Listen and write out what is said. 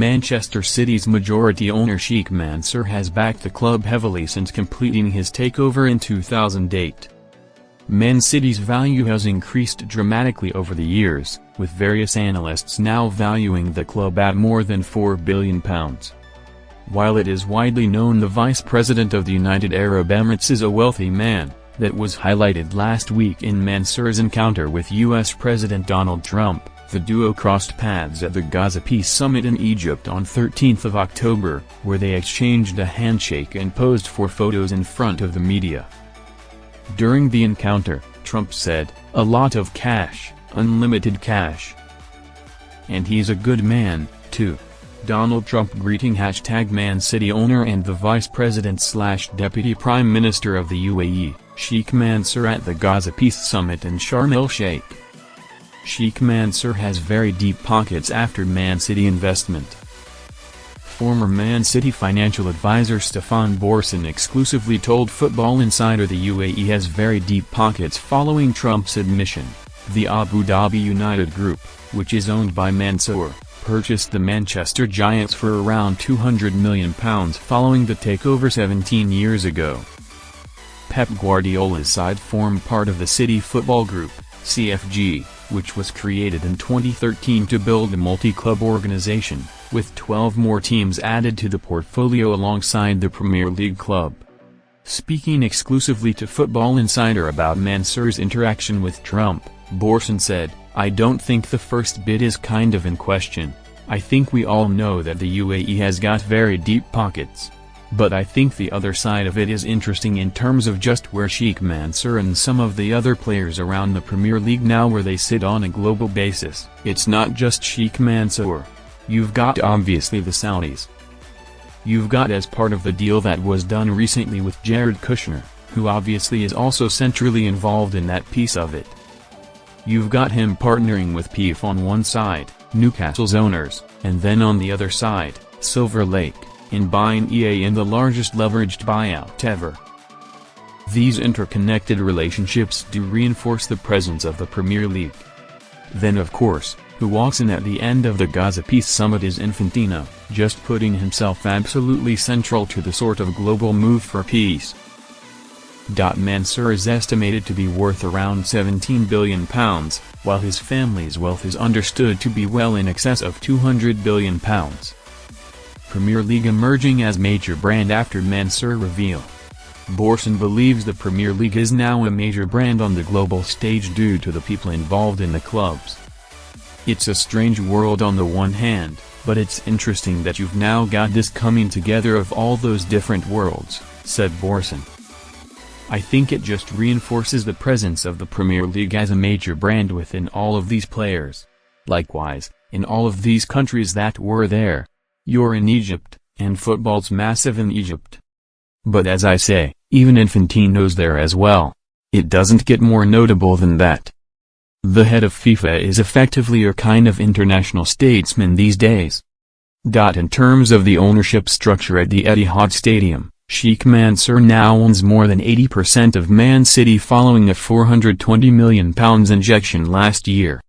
Manchester City's majority owner Sheikh Mansour has backed the club heavily since completing his takeover in 2008. Man City's value has increased dramatically over the years, with various analysts now valuing the club at more than £4 billion. While it is widely known the Vice President of the United Arab Emirates is a wealthy man, that was highlighted last week in Mansour's encounter with U.S. President Donald Trump. The duo crossed paths at the Gaza Peace Summit in Egypt on 13th of October, where they exchanged a handshake and posed for photos in front of the media. During the encounter, Trump said, "A lot of cash, unlimited cash. And he's a good man, too." Donald Trump greeting #Man City owner and the Vice President/Deputy Prime Minister of the UAE, Sheikh Mansour at the Gaza Peace Summit in Sharm el-Sheikh. Sheikh Mansour has very deep pockets after Man City investment. Former Man City financial advisor Stefan Borson exclusively told Football Insider the UAE has very deep pockets following Trump's admission. The Abu Dhabi United Group, which is owned by Mansour, purchased the Manchester Giants for around £200 million following the takeover 17 years ago. Pep Guardiola's side form part of the City Football Group, CFG, which was created in 2013 to build a multi-club organization, with 12 more teams added to the portfolio alongside the Premier League club. Speaking exclusively to Football Insider about Mansour's interaction with Trump, Borson said, "I don't think the first bid is kind of in question. I think we all know that the UAE has got very deep pockets. But I think the other side of it is interesting in terms of just where Sheikh Mansour and some of the other players around the Premier League now where they sit on a global basis. It's not just Sheikh Mansour. You've got obviously the Saudis. You've got as part of the deal that was done recently with Jared Kushner, who obviously is also centrally involved in that piece of it. You've got him partnering with PIF on one side, Newcastle's owners, and then on the other side, Silver Lake, in buying EA in the largest leveraged buyout ever. These interconnected relationships do reinforce the presence of the Premier League. Then of course, who walks in at the end of the Gaza Peace Summit is Infantino, just putting himself absolutely central to the sort of global move for peace." Mansour is estimated to be worth around £17 billion, while his family's wealth is understood to be well in excess of £200 billion. Premier League emerging as major brand after Mansour reveal. Borson believes the Premier League is now a major brand on the global stage due to the people involved in the clubs. "It's a strange world on the one hand, but it's interesting that you've now got this coming together of all those different worlds," said Borson. "I think it just reinforces the presence of the Premier League as a major brand within all of these players. Likewise, in all of these countries that were there. You're in Egypt, and football's massive in Egypt. But as I say, even Infantino's there as well. It doesn't get more notable than that. The head of FIFA is effectively a kind of international statesman these days." In terms of the ownership structure at the Etihad Stadium, Sheikh Mansour now owns more than 80% of Man City following a £420 million injection last year.